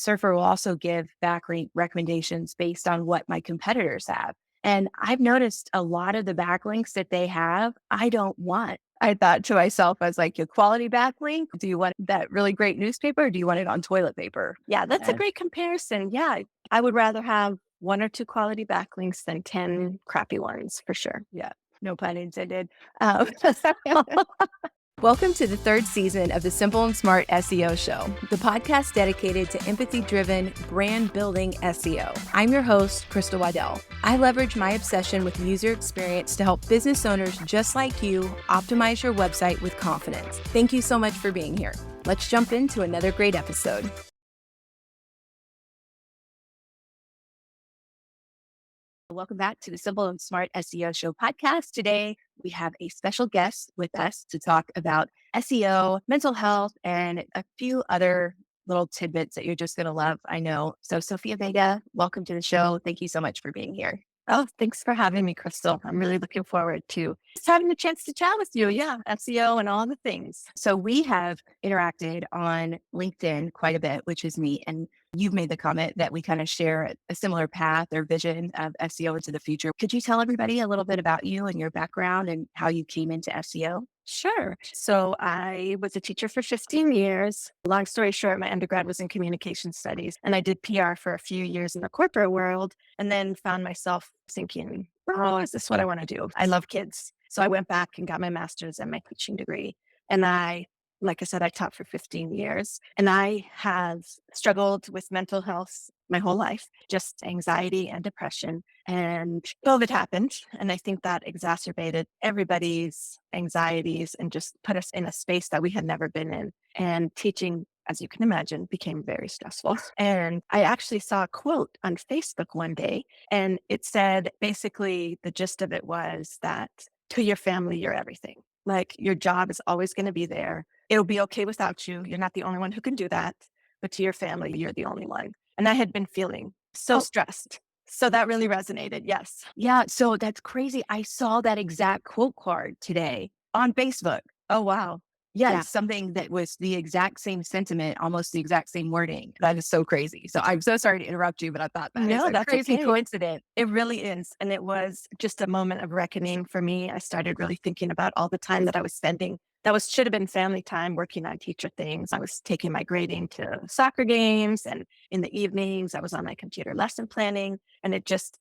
Surfer will also give backlink recommendations based on what my competitors have. And I've noticed a lot of the backlinks that they have, I don't want. I thought to myself, I was like, your quality backlink, do you want that really great newspaper or do you want it on toilet paper? Yeah, that's a great comparison. Yeah, I would rather have 1 or 2 quality backlinks than 10 crappy ones for sure. Yeah, no pun intended. Welcome to the third season of the Simple and Smart SEO Show, the podcast dedicated to empathy-driven, brand-building SEO. I'm your host, Crystal Waddell. I leverage my obsession with user experience to help business owners just like you optimize your website with confidence. Thank you so much for being here. Let's jump into another great episode. Welcome back to the Simple and Smart SEO Show podcast. Today, we have a special guest with us to talk about SEO, mental health, and a few other little tidbits that you're just going to love, I know. So, Sophia Vega, welcome to the show. Thank you so much for being here. Oh, thanks for having me, Crystal. I'm really looking forward to just having the chance to chat with you. Yeah, SEO and all the things. So we have interacted on LinkedIn quite a bit, which is neat. And you've made the comment that we kind of share a similar path or vision of SEO into the future. Could you tell everybody a little bit about you and your background and how you came into SEO? Sure. So I was a teacher for 15 years. Long story short, my undergrad was in communication studies, and I did PR for a few years in the corporate world, and then found myself thinking, oh, is this what I want to do? I love kids. So I went back and got my master's and my teaching degree. And like I said, I taught for 15 years, and I have struggled with mental health my whole life, just anxiety and depression. And COVID happened. And I think that exacerbated everybody's anxieties and just put us in a space that we had never been in. And teaching, as you can imagine, became very stressful. And I actually saw a quote on Facebook one day, and it said basically the gist of it was that to your family, you're everything. Like your job is always going to be there. It'll be okay without you. You're not the only one who can do that. But to your family, you're the only one. And I had been feeling so stressed. So that really resonated. Yes. Yeah. So that's crazy. I saw that exact quote card today on Facebook. Oh, wow. Yeah, Yeah. something that was the exact same sentiment, almost the exact same wording. That is so crazy. So I'm so sorry to interrupt you, but I thought that is a crazy coincidence. It really is. And it was just a moment of reckoning for me. I started really thinking about all the time that I was spending. Should have been family time working on teacher things. I was taking my grading to soccer games, and in the evenings, I was on my computer lesson planning. And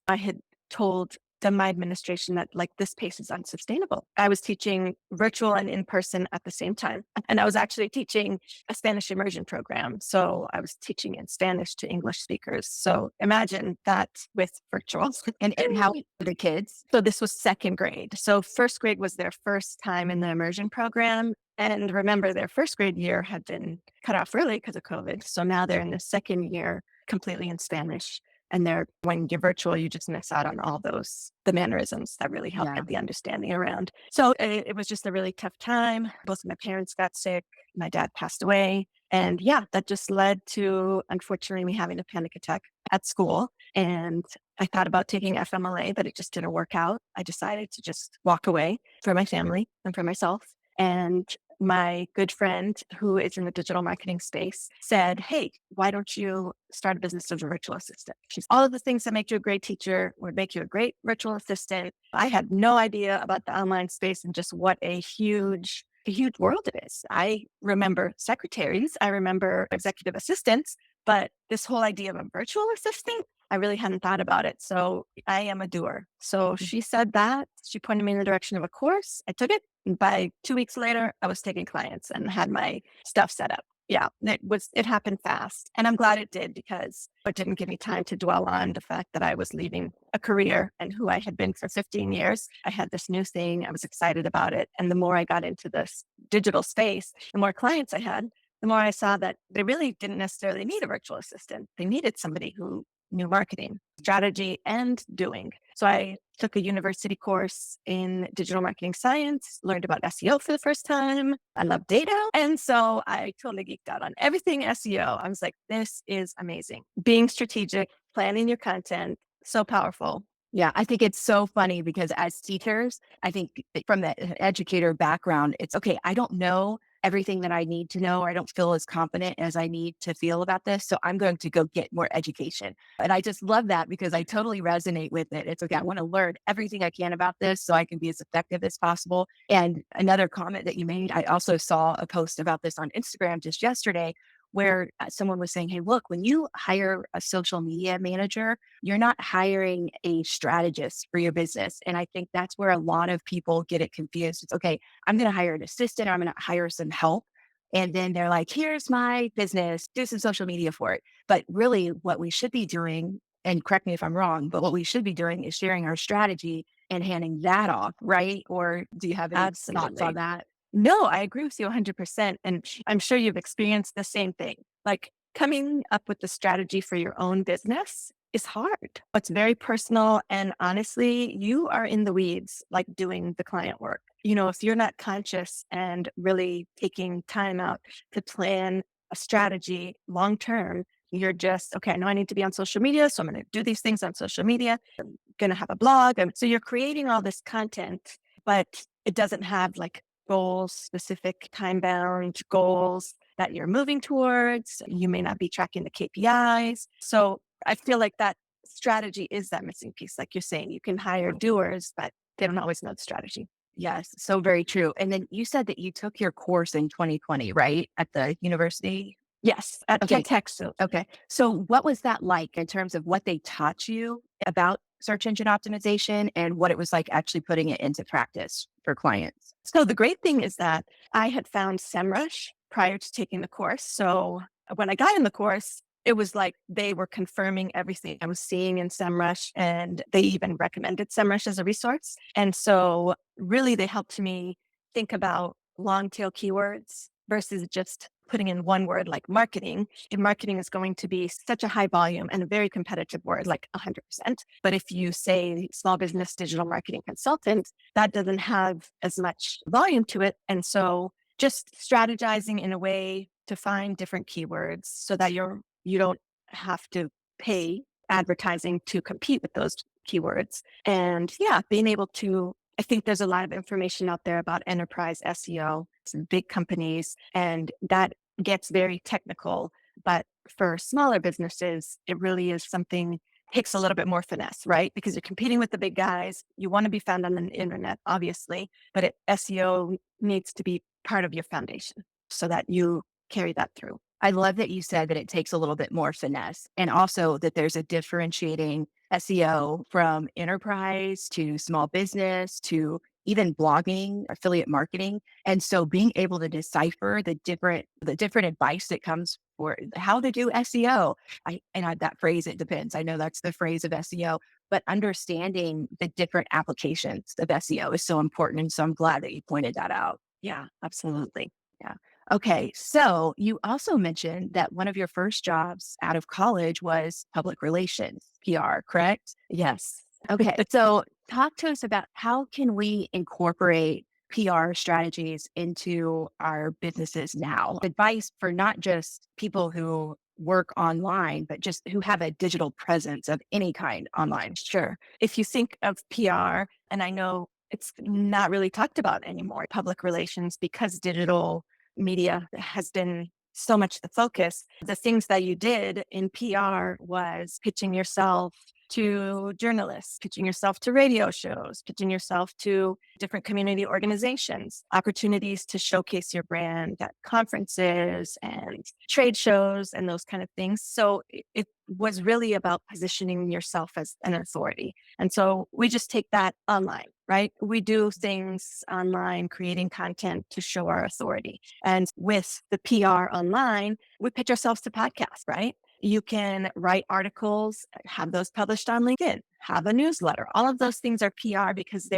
I had told my administration that like this pace is unsustainable. I was teaching virtual and in person at the same time. And I was actually teaching a Spanish immersion program. So I was teaching in Spanish to English speakers. So imagine that with virtual. And how the kids? So this was second grade. So first grade was their first time in the immersion program. And remember, their first grade year had been cut off early because of COVID. So now they're in the second year completely in Spanish. And when you're virtual, you just miss out on all the mannerisms that really help get the understanding around. So it was just a really tough time. Both of my parents got sick. My dad passed away. And yeah, that just led to, unfortunately, me having a panic attack at school. And I thought about taking FMLA, but it just didn't work out. I decided to just walk away for my family and for myself. And my good friend who is in the digital marketing space said, hey, why don't you start a business as a virtual assistant? All of the things that make you a great teacher would make you a great virtual assistant. I had no idea about the online space and just what a huge world it is. I remember secretaries, I remember executive assistants, but this whole idea of a virtual assistant, I really hadn't thought about it. So I am a doer. So she said that. She pointed me in the direction of a course. I took it. And by 2 weeks later, I was taking clients and had my stuff set up. Yeah, it happened fast. And I'm glad it did because it didn't give me time to dwell on the fact that I was leaving a career and who I had been for 15 years. I had this new thing. I was excited about it. And the more I got into this digital space, the more clients I had, the more I saw that they really didn't necessarily need a virtual assistant. They needed somebody who knew marketing, strategy, and doing. So I took a university course in digital marketing science, learned about SEO for the first time. I love data. And so I totally geeked out on everything SEO. I was like, this is amazing. Being strategic, planning your content, so powerful. Yeah, I think it's so funny because as teachers, I think from the educator background, it's okay. I don't know everything that I need to know, or I don't feel as confident as I need to feel about this. So I'm going to go get more education. And I just love that because I totally resonate with it. It's okay. I want to learn everything I can about this so I can be as effective as possible. And another comment that you made, I also saw a post about this on Instagram just yesterday where someone was saying, hey, look, when you hire a social media manager, you're not hiring a strategist for your business. And I think that's where a lot of people get it confused. It's okay, I'm going to hire an assistant or I'm going to hire some help. And then they're like, here's my business, do some social media for it. But really, what we should be doing, and correct me if I'm wrong, but what we should be doing is sharing our strategy and handing that off, right? Or do you have any thoughts on Absolutely. that? No, I agree with you 100%. And I'm sure you've experienced the same thing. Like coming up with the strategy for your own business is hard. It's very personal. And honestly, you are in the weeds, like doing the client work. If you're not conscious and really taking time out to plan a strategy long term, you're just, okay, I know I need to be on social media. So I'm going to do these things on social media. I'm going to have a blog. And so you're creating all this content, but it doesn't have like goals, specific time bound goals that you're moving towards. You may not be tracking the KPIs. So I feel like that strategy is that missing piece. Like you're saying, you can hire doers, but they don't always know the strategy. Yes, so very true. And then you said that you took your course in 2020, right? At the university? Yes, at Okay. Tech. Okay. So what was that like in terms of what they taught you about search engine optimization and what it was like actually putting it into practice for clients? So the great thing is that I had found SEMrush prior to taking the course. So when I got in the course, it was like they were confirming everything I was seeing in SEMrush, and they even recommended SEMrush as a resource. And so really they helped me think about long tail keywords versus just putting in one word like marketing. And marketing is going to be such a high volume and a very competitive word, like 100%. But if you say small business digital marketing consultant, that doesn't have as much volume to it. And so just strategizing in a way to find different keywords so that you don't have to pay advertising to compete with those keywords. And yeah, being able to, I think there's a lot of information out there about enterprise SEO, some big companies, and that gets very technical. But for smaller businesses, it really is something takes a little bit more finesse, right? Because you're competing with the big guys. You want to be found on the internet, obviously, but SEO needs to be part of your foundation so that you carry that through. I love that you said that it takes a little bit more finesse and also that there's a differentiating SEO from enterprise to small business to even blogging, affiliate marketing. And so being able to decipher the different advice that comes for how to do SEO. That phrase, it depends. I know that's the phrase of SEO, but understanding the different applications of SEO is so important. And so I'm glad that you pointed that out. Yeah, absolutely. Yeah. Okay. So you also mentioned that one of your first jobs out of college was public relations, PR, correct? Yes. Okay. So talk to us about how can we incorporate PR strategies into our businesses now? Advice for not just people who work online, but just who have a digital presence of any kind online. Sure. If you think of PR, and I know it's not really talked about anymore, public relations, because digital media has been so much the focus. The things that you did in PR was pitching yourself to journalists, pitching yourself to radio shows, pitching yourself to different community organizations, opportunities to showcase your brand at conferences and trade shows and those kind of things. So it was really about positioning yourself as an authority. And so we just take that online, right? We do things online, creating content to show our authority. And with the PR online, we pitch ourselves to podcasts, right? You can write articles, have those published on LinkedIn, have a newsletter. All of those things are PR because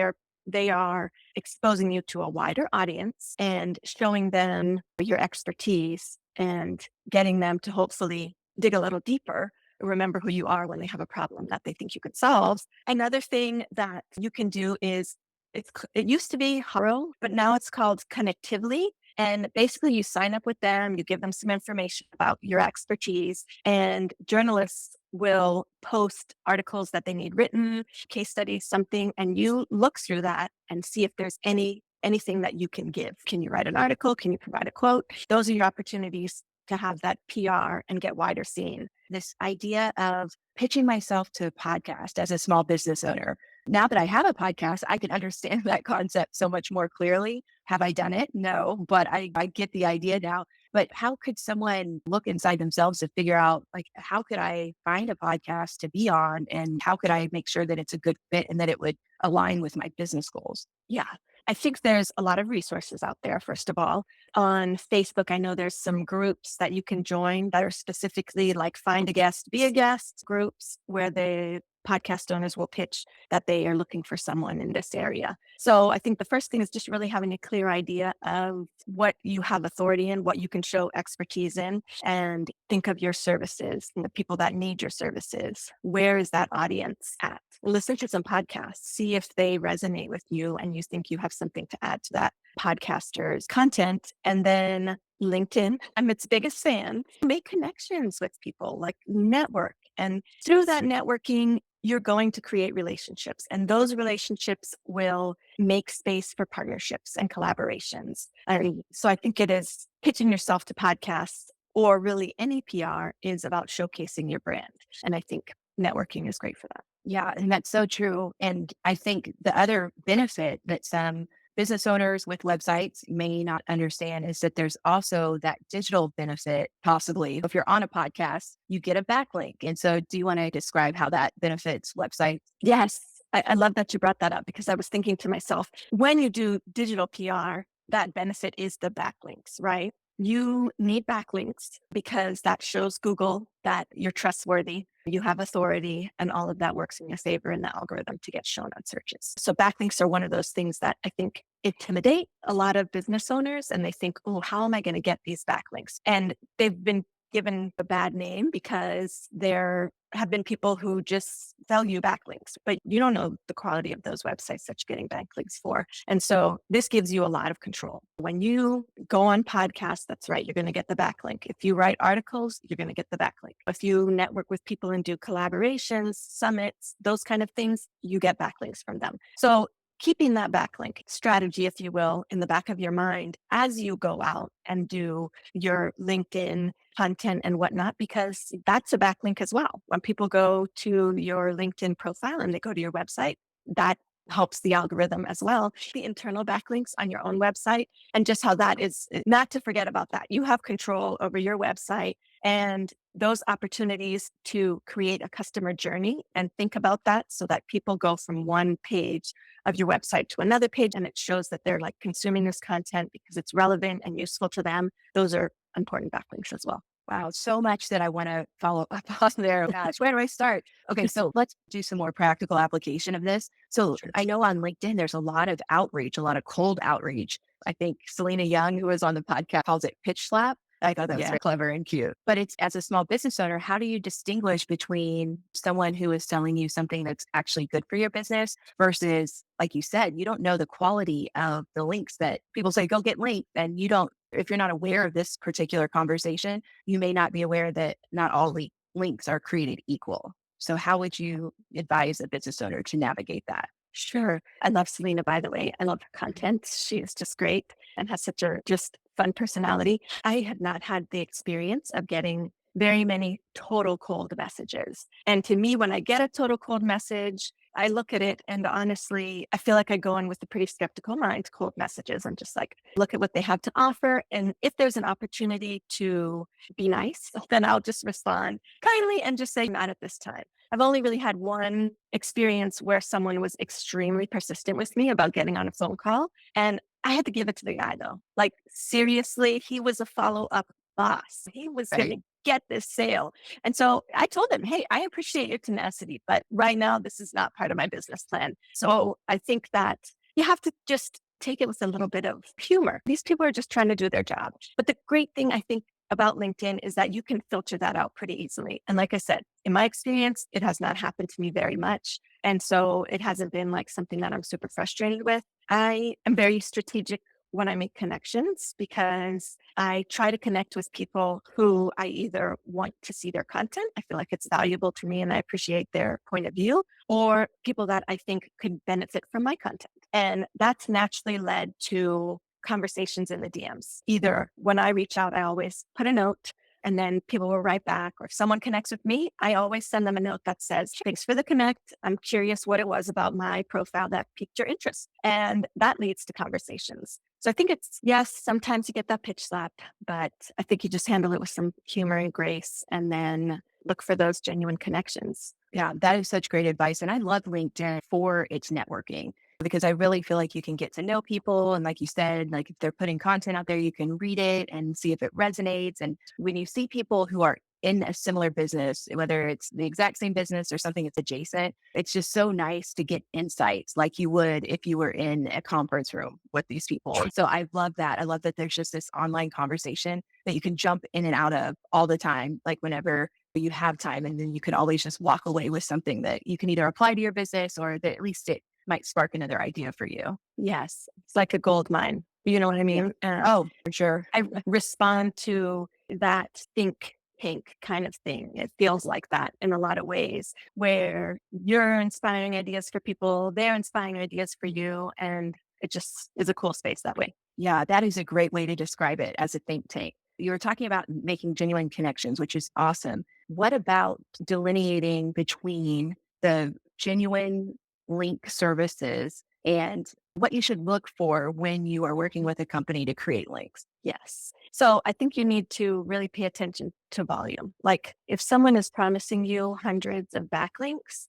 they are exposing you to a wider audience and showing them your expertise and getting them to hopefully dig a little deeper, remember who you are when they have a problem that they think you could solve. Another thing that you can do is it used to be Haro, but now it's called Connectively. And basically, you sign up with them, you give them some information about your expertise, and journalists will post articles that they need written, case studies, something, and you look through that and see if there's any anything that you can give. Can you write an article? Can you provide a quote? Those are your opportunities to have that PR and get wider seen. This idea of pitching myself to a podcast as a small business owner. Now that I have a podcast, I can understand that concept so much more clearly. Have I done it? No, but I get the idea now. But how could someone look inside themselves to figure out, like, how could I find a podcast to be on? And how could I make sure that it's a good fit and that it would align with my business goals? Yeah. I think there's a lot of resources out there, first of all. On Facebook, I know there's some groups that you can join that are specifically like find a guest, be a guest groups where the podcast owners will pitch that they are looking for someone in this area. So I think the first thing is just really having a clear idea of what you have authority in, what you can show expertise in, and think of your services and the people that need your services. Where is that audience at? Listen to some podcasts, see if they resonate with you and you think you have something to add to that podcaster's content. And then LinkedIn, I'm its biggest fan. Make connections with people, like network. And through that networking, you're going to create relationships, and those relationships will make space for partnerships and collaborations. And so I think it is pitching yourself to podcasts or really any PR is about showcasing your brand. And I think networking is great for that. Yeah, and that's so true. And I think the other benefit that some business owners with websites may not understand is that there's also that digital benefit, possibly. If you're on a podcast, you get a backlink. And so, do you want to describe how that benefits websites? Yes, I love that you brought that up because I was thinking to myself, when you do digital PR, that benefit is the backlinks, right? You need backlinks because that shows Google that you're trustworthy, you have authority, and all of that works in your favor in the algorithm to get shown on searches. So backlinks are one of those things that I think intimidate a lot of business owners, and they think, oh, how am I going to get these backlinks? And they've been given a bad name because there have been people who just sell you backlinks, but you don't know the quality of those websites that you're getting backlinks for. And so this gives you a lot of control. When you go on podcasts, that's right, you're going to get the backlink. If you write articles, you're going to get the backlink. If you network with people and do collaborations, summits, those kind of things, you get backlinks from them. So keeping that backlink strategy, if you will, in the back of your mind as you go out and do your LinkedIn content and whatnot, because that's a backlink as well. When people go to your LinkedIn profile and they go to your website, that helps the algorithm as well. The internal backlinks on your own website and just how that is, not to forget about that. You have control over your website and those opportunities to create a customer journey and think about that so that people go from one page of your website to another page and it shows that they're like consuming this content because it's relevant and useful to them. Those are important backlinks as well. Wow, so much that I want to follow up on there. Gosh, where do I start? Okay, so let's do some more practical application of this. So I know on LinkedIn, there's a lot of outreach, a lot of cold outreach. I think Selena Young, who was on the podcast, calls it pitch slap. I thought that was very clever and cute. But it's, as a small business owner, how do you distinguish between someone who is selling you something that's actually good for your business versus, like you said, you don't know the quality of the links that people say, go get linked. And you don't, if you're not aware of this particular conversation, you may not be aware that not all links are created equal. So how would you advise a business owner to navigate that? Sure. I love Selena, by the way. I love her content. She is just great and has such a just fun personality. I have not had the experience of getting very many total cold messages. And to me, when I get a total cold message, I look at it and honestly, I feel like I go in with a pretty skeptical mind to cold messages. I'm just like, look at what they have to offer. And if there's an opportunity to be nice, then I'll just respond kindly and just say, not at this time. I've only really had one experience where someone was extremely persistent with me about getting on a phone call. And I had to give it to the guy though. Like seriously, he was a follow-up boss. He was going to get this sale. And so I told him, hey, I appreciate your tenacity, but right now this is not part of my business plan. So I think that you have to just take it with a little bit of humor. These people are just trying to do their job. But the great thing I think about LinkedIn is that you can filter that out pretty easily. And like I said, in my experience, it has not happened to me very much. And so it hasn't been like something that I'm super frustrated with. I am very strategic when I make connections, because I try to connect with people who I either want to see their content, I feel like it's valuable to me and I appreciate their point of view, or people that I think could benefit from my content. And that's naturally led to conversations in the DMs. Either when I reach out, I always put a note and then people will write back, or if someone connects with me, I always send them a note that says, thanks for the connect. I'm curious what it was about my profile that piqued your interest. And that leads to conversations. So I think it's, yes, sometimes you get that pitch slapped, but I think you just handle it with some humor and grace and then look for those genuine connections. Yeah, that is such great advice. And I love LinkedIn for its networking because I really feel like you can get to know people. And like you said, like if they're putting content out there, you can read it and see if it resonates. And when you see people who are in a similar business, whether it's the exact same business or something that's adjacent, it's just so nice to get insights like you would if you were in a conference room with these people. So I love that. I love that there's just this online conversation that you can jump in and out of all the time, like whenever you have time. And then you can always just walk away with something that you can either apply to your business or that at least it might spark another idea for you. Yes, it's like a gold mine. You know what I mean? Oh, for sure. I respond to that think pink kind of thing. It feels like that in a lot of ways, where you're inspiring ideas for people, they're inspiring ideas for you. And it just is a cool space that way. Yeah, that is a great way to describe it, as a think tank. You were talking about making genuine connections, which is awesome. What about delineating between the genuine link services and what you should look for when you are working with a company to create links? Yes. So I think you need to really pay attention to volume. Like if someone is promising you hundreds of backlinks,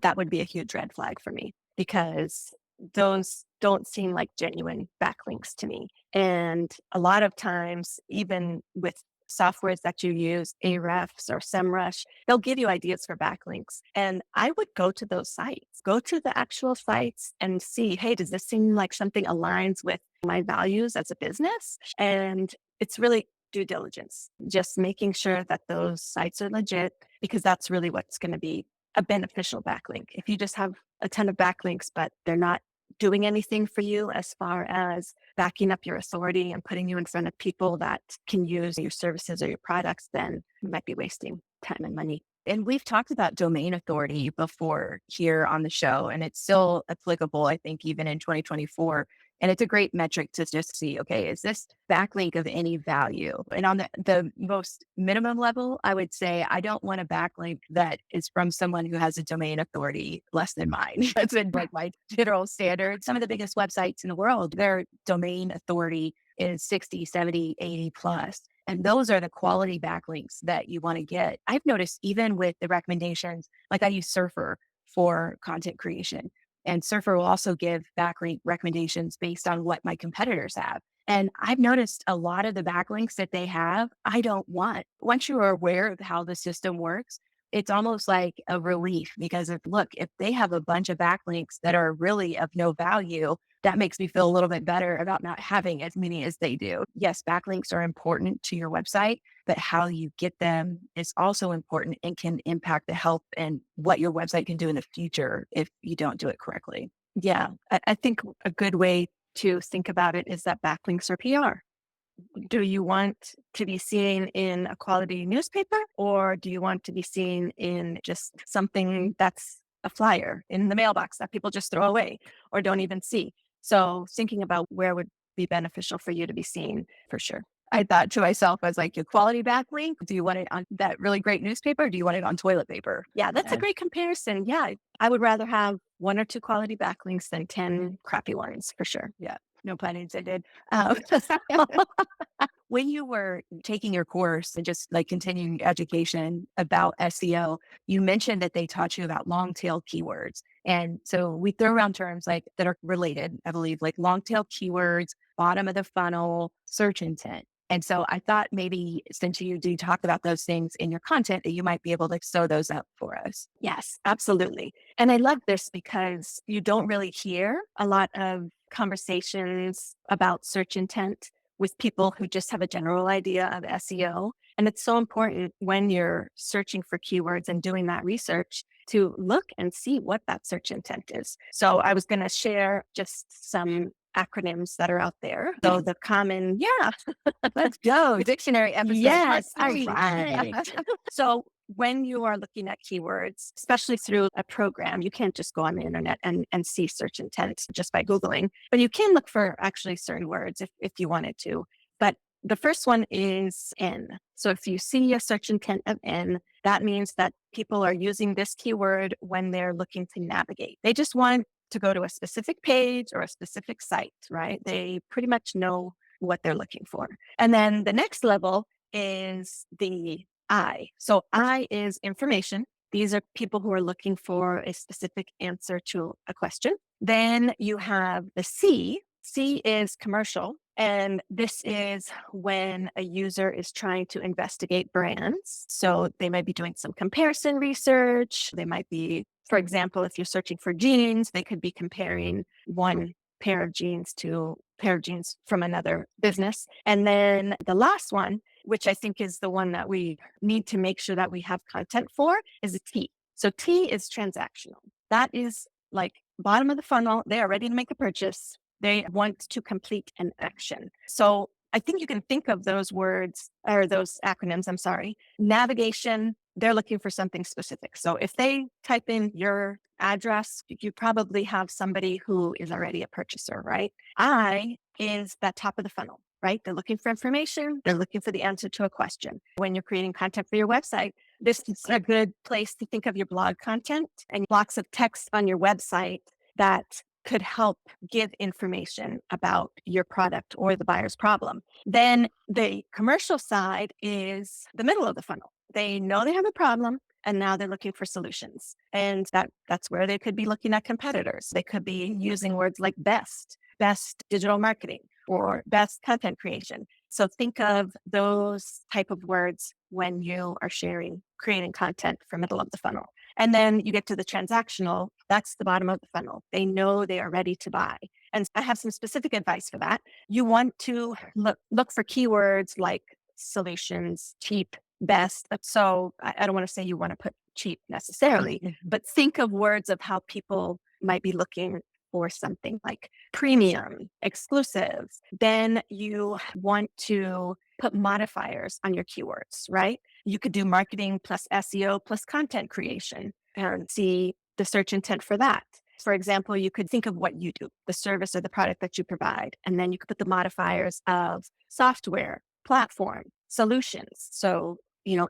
that would be a huge red flag for me, because those don't seem like genuine backlinks to me. And a lot of times, even with softwares that you use, Ahrefs or SEMrush, they'll give you ideas for backlinks. And I would go to those sites, go to the actual sites and see, hey, does this seem like something aligns with my values as a business? And it's really due diligence, just making sure that those sites are legit, because that's really what's going to be a beneficial backlink. If you just have a ton of backlinks, but they're not doing anything for you as far as backing up your authority and putting you in front of people that can use your services or your products, then you might be wasting time and money. And we've talked about domain authority before here on the show, and it's still applicable, I think, even in 2024. And it's a great metric to just see, okay, is this backlink of any value? And on the most minimum level, I would say I don't want a backlink that is from someone who has a domain authority less than mine. That's been like my general standard. Some of the biggest websites in the world, their domain authority is 60, 70, 80 plus. And those are the quality backlinks that you want to get. I've noticed even with the recommendations, like I use Surfer for content creation, and Surfer will also give backlink recommendations based on what my competitors have. And I've noticed a lot of the backlinks that they have, I don't want. Once you are aware of how the system works, it's almost like a relief, because if they have a bunch of backlinks that are really of no value, that makes me feel a little bit better about not having as many as they do. Yes, backlinks are important to your website, but how you get them is also important and can impact the health and what your website can do in the future if you don't do it correctly. Yeah, I think a good way to think about it is that backlinks are PR. Do you want to be seen in a quality newspaper, or do you want to be seen in just something that's a flyer in the mailbox that people just throw away or don't even see? So thinking about where would be beneficial for you to be seen, for sure. I thought to myself, I was like, your quality backlink, do you want it on that really great newspaper, or do you want it on toilet paper? Yeah, that's a great comparison. Yeah, I would rather have 1 or 2 quality backlinks than 10 crappy ones, for sure. Yeah, no pun intended. When you were taking your course and just like continuing education about SEO, you mentioned that they taught you about long tail keywords. And so we throw around terms like that are related, I believe, like long tail keywords, bottom of the funnel, search intent. And so I thought maybe since you do talk about those things in your content, that you might be able to sew those up for us. Yes, absolutely. And I love this because you don't really hear a lot of conversations about search intent with people who just have a general idea of SEO. And it's so important when you're searching for keywords and doing that research to look and see what that search intent is. So I was going to share just some acronyms that are out there. So the common, Let's go. Dictionary episode. yes, all Part 3. right. So when you are looking at keywords, especially through a program, you can't just go on the internet and see search intent just by Googling, but you can look for actually certain words if you wanted to. But the first one is N. So if you see a search intent of N, that means that people are using this keyword when they're looking to navigate. They just want to go to a specific page or a specific site, right? They pretty much know what they're looking for. And then the next level is the I. So I is information. These are people who are looking for a specific answer to a question. Then you have the C. C is commercial. And this is when a user is trying to investigate brands. So they might be doing some comparison research. They might be, for example, if you're searching for jeans, they could be comparing one pair of jeans to a pair of jeans from another business. And then the last one, which I think is the one that we need to make sure that we have content for, is a T. So T is transactional. That is like bottom of the funnel. They are ready to make a purchase. They want to complete an action. So I think you can think of those words or those acronyms, Navigation, they're looking for something specific. So if they type in your address, you probably have somebody who is already a purchaser, right? I is that top of the funnel, right? They're looking for information. They're looking for the answer to a question. When you're creating content for your website, this is a good place to think of your blog content and blocks of text on your website that could help give information about your product or the buyer's problem. Then the commercial side is the middle of the funnel. They know they have a problem and now they're looking for solutions. And that's where they could be looking at competitors. They could be using words like best digital marketing, or best content creation. So think of those type of words when you are creating content for middle of the funnel. And then you get to the transactional, that's the bottom of the funnel. They know they are ready to buy. And I have some specific advice for that. You want to look for keywords like solutions, cheap, best. So I don't want to say you want to put cheap necessarily, but think of words of how people might be looking for something like premium, exclusive. Then you want to put modifiers on your keywords, right? You could do marketing plus SEO plus content creation and see the search intent for that. For example, you could think of what you do, the service or the product that you provide, and then you could put the modifiers of software, platform, solutions. So,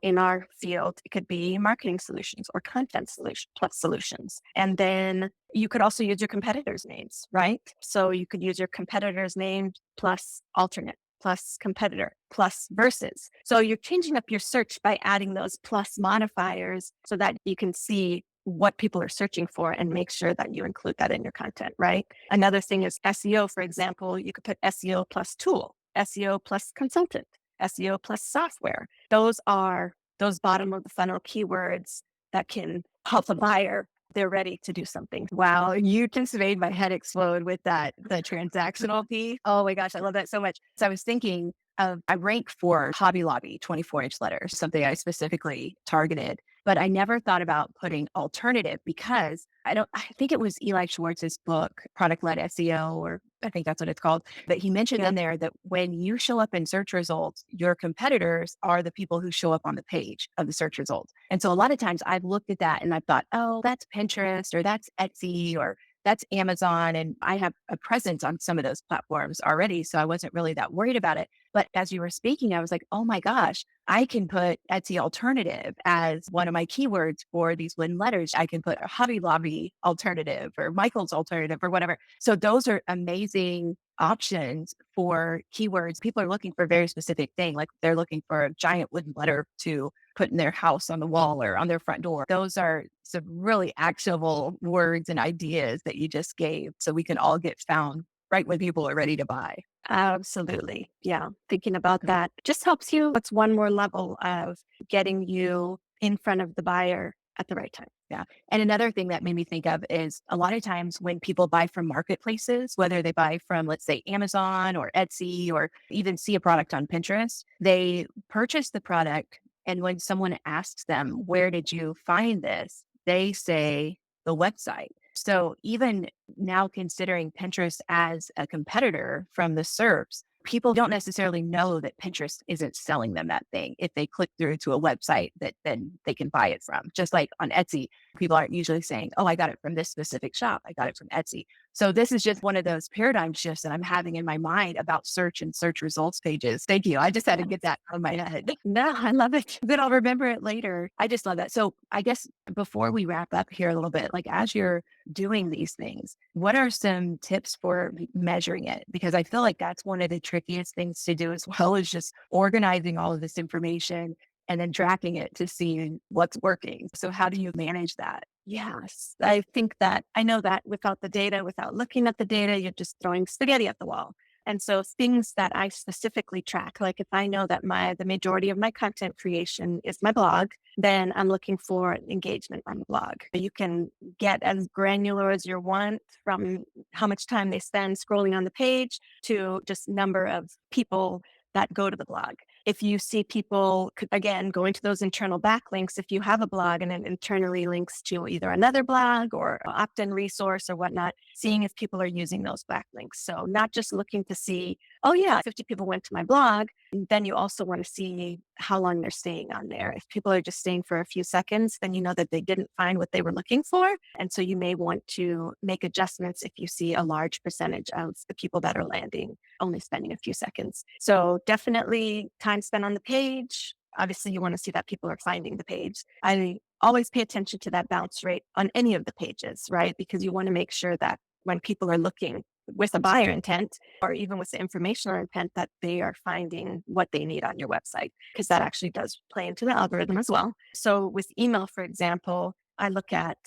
in our field, it could be marketing solutions or content solution plus solutions. And then you could also use your competitors' names, right? So you could use your competitor's name plus alternate, plus competitor, plus versus. So you're changing up your search by adding those plus modifiers so that you can see what people are searching for and make sure that you include that in your content, right? Another thing is SEO, for example, you could put SEO plus tool, SEO plus consultant, SEO plus software. Those are those bottom of the funnel keywords that can help a buyer. They're ready to do something. Wow, you just made my head explode with the transactional piece. Oh my gosh, I love that so much. So I was thinking I rank for Hobby Lobby 24-inch letters, something I specifically targeted, but I never thought about putting alternative because I think it was Eli Schwartz's book, Product-Led SEO, or I think that's what it's called. But he mentioned in there that when you show up in search results, your competitors are the people who show up on the page of the search results. And so a lot of times I've looked at that and I've thought, oh, that's Pinterest or that's Etsy or that's Amazon. And I have a presence on some of those platforms already. So I wasn't really that worried about it. But as you were speaking, I was like, oh my gosh, I can put Etsy alternative as one of my keywords for these wooden letters. I can put a Hobby Lobby alternative or Michael's alternative or whatever. So those are amazing options for keywords. People are looking for a very specific thing. Like they're looking for a giant wooden letter to put in their house on the wall or on their front door. Those are some really actionable words and ideas that you just gave. So we can all get found right when people are ready to buy. Absolutely. Yeah. Thinking about that just helps you. It's one more level of getting you in front of the buyer at the right time. Yeah. And another thing that made me think of is a lot of times when people buy from marketplaces, whether they buy from, let's say, Amazon or Etsy, or even see a product on Pinterest, they purchase the product. And when someone asks them, where did you find this? They say the website. So even now considering Pinterest as a competitor from the SERPs, people don't necessarily know that Pinterest isn't selling them that thing if they click through to a website that then they can buy it from. Just like on Etsy, people aren't usually saying, oh, I got it from this specific shop. I got it from Etsy. So this is just one of those paradigm shifts that I'm having in my mind about search and search results pages. Thank you. I just had to get that on my head. No, I love it. Then I'll remember it later. I just love that. So I guess before we wrap up here a little bit, like as you're doing these things, what are some tips for measuring it? Because I feel like that's one of the trickiest things to do as well, is just organizing all of this information and then tracking it to see what's working. So how do you manage that? Yes, I think that I know that without the data, without looking at the data, you're just throwing spaghetti at the wall. And so things that I specifically track, like if I know that the majority of my content creation is my blog, then I'm looking for engagement on the blog. You can get as granular as you want, from how much time they spend scrolling on the page to just number of people that go to the blog. If you see people, again, going to those internal backlinks, if you have a blog and it internally links to either another blog or an opt-in resource or whatnot, seeing if people are using those backlinks. So not just looking to see, oh yeah, 50 people went to my blog. Then you also want to see how long they're staying on there. If people are just staying for a few seconds, then you know that they didn't find what they were looking for. And so you may want to make adjustments if you see a large percentage of the people that are landing only spending a few seconds. So definitely time spent on the page. Obviously, you want to see that people are finding the page. I always pay attention to that bounce rate on any of the pages, right? Because you want to make sure that when people are looking with a buyer intent or even with the informational intent, that they are finding what they need on your website, because that actually does play into the algorithm as well. So with email, for example, I look at,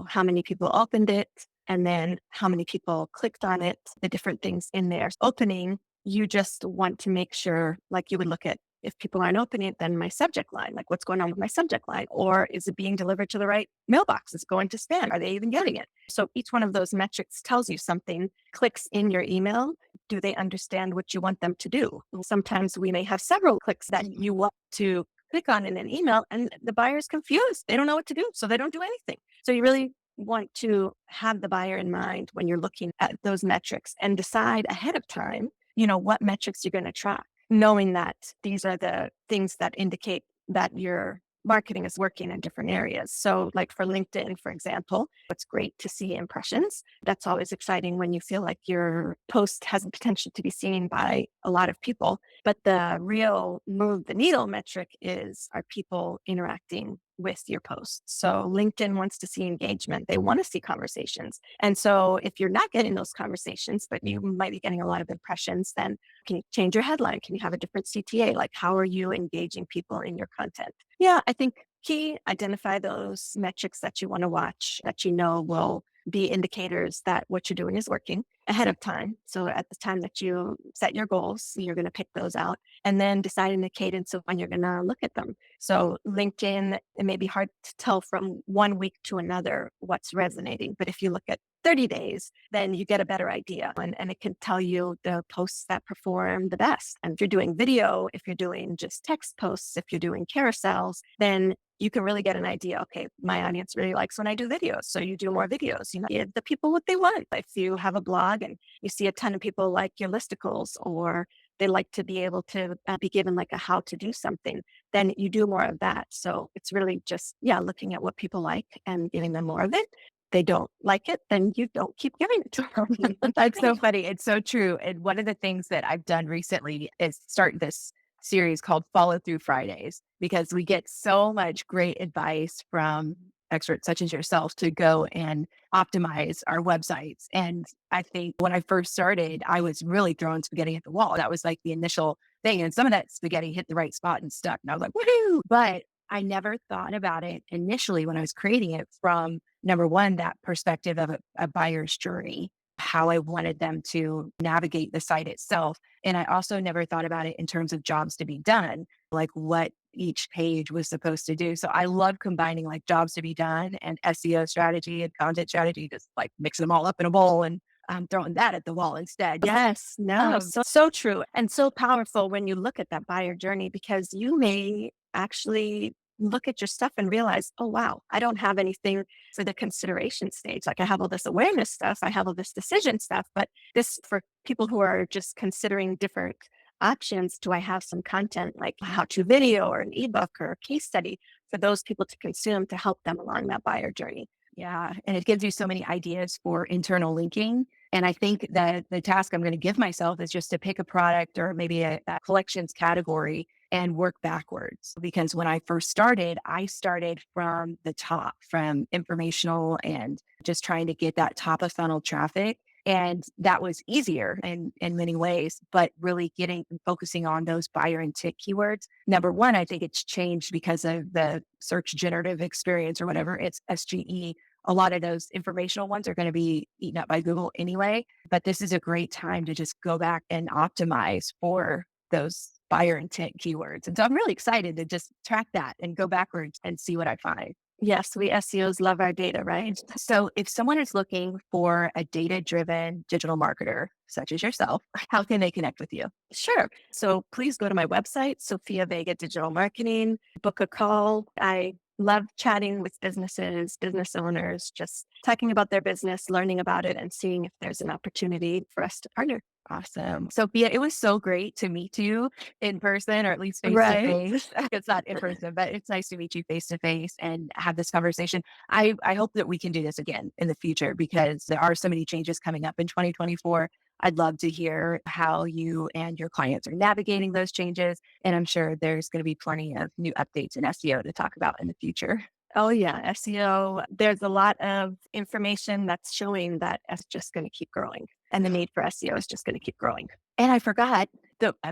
how many people opened it and then how many people clicked on it, the different things in there. Opening, you just want to make sure, like you would look at, if people aren't opening it, then my subject line, like what's going on with my subject line, or is it being delivered to the right mailbox? Is it going to spam? Are they even getting it? So each one of those metrics tells you something. Clicks in your email, do they understand what you want them to do? Sometimes we may have several clicks that you want to click on in an email and the buyer's confused. They don't know what to do, so they don't do anything. So you really want to have the buyer in mind when you're looking at those metrics and decide ahead of time, what metrics you're going to track, knowing that these are the things that indicate that your marketing is working in different areas. So like for LinkedIn, for example, it's great to see impressions. That's always exciting when you feel like your post has the potential to be seen by a lot of people. But the real move the needle metric is, are people interacting with your posts? So LinkedIn wants to see engagement. They want to see conversations. And so if you're not getting those conversations, but you might be getting a lot of impressions, then can you change your headline? Can you have a different CTA? Like, how are you engaging people in your content? Yeah, I think key, identify those metrics that you want to watch, that will be indicators that what you're doing is working ahead of time. So at the time that you set your goals, you're going to pick those out and then deciding the cadence of when you're going to look at them. So LinkedIn, it may be hard to tell from one week to another what's resonating. But if you look at 30 days, then you get a better idea. And it can tell you the posts that perform the best. And if you're doing video, if you're doing just text posts, if you're doing carousels, then you can really get an idea. Okay, my audience really likes when I do videos. So you do more videos, give the people what they want. If you have a blog and you see a ton of people like your listicles, or they like to be able to be given like a how to do something, then you do more of that. So it's really just, looking at what people like and giving them more of it. They don't like it, then you don't keep giving it to them. That's so funny. It's so true. And one of the things that I've done recently is start this series called Follow Through Fridays, because we get so much great advice from experts such as yourself to go and optimize our websites. And I think when I first started, I was really throwing spaghetti at the wall. That was like the initial thing. And some of that spaghetti hit the right spot and stuck. And I was like, woohoo! But I never thought about it initially when I was creating it from, number one, that perspective of a buyer's journey, how I wanted them to navigate the site itself. And I also never thought about it in terms of jobs to be done, like what each page was supposed to do. So I love combining like jobs to be done and SEO strategy and content strategy, just like mixing them all up in a bowl and throwing that at the wall instead. Yes, no, so true. And so powerful when you look at that buyer journey, because you may actually look at your stuff and realize, oh, wow, I don't have anything for the consideration stage. Like I have all this awareness stuff, I have all this decision stuff, but this for people who are just considering different options, do I have some content like a how-to video or an ebook or a case study for those people to consume to help them along that buyer journey? Yeah. And it gives you so many ideas for internal linking. And I think that the task I'm going to give myself is just to pick a product or maybe a collections category and work backwards. Because when I first started, I started from the top, from informational and just trying to get that top of funnel traffic. And that was easier in many ways, but really getting and focusing on those buyer intent keywords. Number one, I think it's changed because of the search generative experience or whatever. It's SGE. A lot of those informational ones are going to be eaten up by Google anyway, but this is a great time to just go back and optimize for those buyer intent keywords. And so I'm really excited to just track that and go backwards and see what I find. Yes, we SEOs love our data, right? So if someone is looking for a data-driven digital marketer, such as yourself, how can they connect with you? Sure. So please go to my website, Sophia Vega Digital Marketing, book a call. I love chatting with businesses, business owners, just talking about their business, learning about it, and seeing if there's an opportunity for us to partner. Awesome. Sophia, it was so great to meet you in person, or at least face to Right. face. It's not in person, but it's nice to meet you face to face and have this conversation. I hope that we can do this again in the future because there are so many changes coming up in 2024. I'd love to hear how you and your clients are navigating those changes. And I'm sure there's going to be plenty of new updates in SEO to talk about in the future. Oh, yeah. SEO, there's a lot of information that's showing that it's just going to keep growing. And the need for SEO is just going to keep growing. And I forgot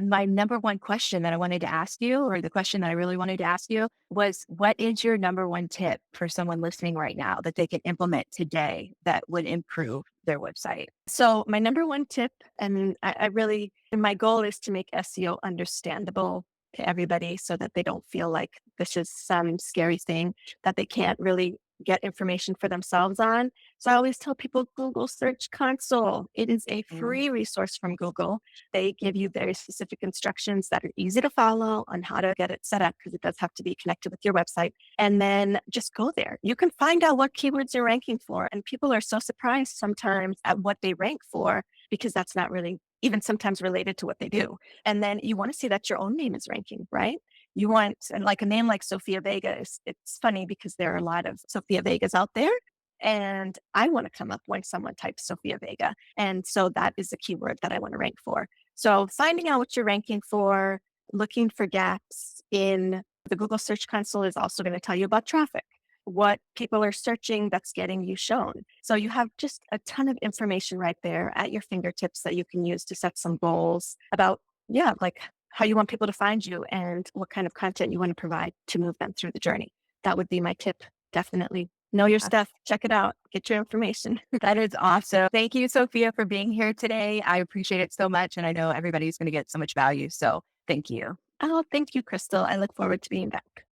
my number one question that I wanted to ask you, or the question that I really wanted to ask you was, what is your number one tip for someone listening right now that they can implement today that would improve their website? So my number one tip, and my goal is to make SEO understandable to everybody so that they don't feel like this is some scary thing that they can't really get information for themselves on. So I always tell people Google Search Console. It is a free resource from Google. They give you very specific instructions that are easy to follow on how to get it set up because it does have to be connected with your website. And then just go there. You can find out what keywords you're ranking for. And people are so surprised sometimes at what they rank for because that's not really even sometimes related to what they do. And then you want to see that your own name is ranking, right? You want, and like a name like Sophia Vega, it's funny because there are a lot of Sophia Vegas out there. And I want to come up when someone types Sophia Vega. And so that is a keyword that I want to rank for. So finding out what you're ranking for, looking for gaps in the Google Search Console is also going to tell you about traffic, what people are searching that's getting you shown. So you have just a ton of information right there at your fingertips that you can use to set some goals about, like how you want people to find you and what kind of content you want to provide to move them through the journey. That would be my tip. Definitely know your stuff, check it out, get your information. That is awesome. Thank you, Sophia, for being here today. I appreciate it so much. And I know everybody's going to get so much value. So thank you. Oh, thank you, Crystal. I look forward to being back.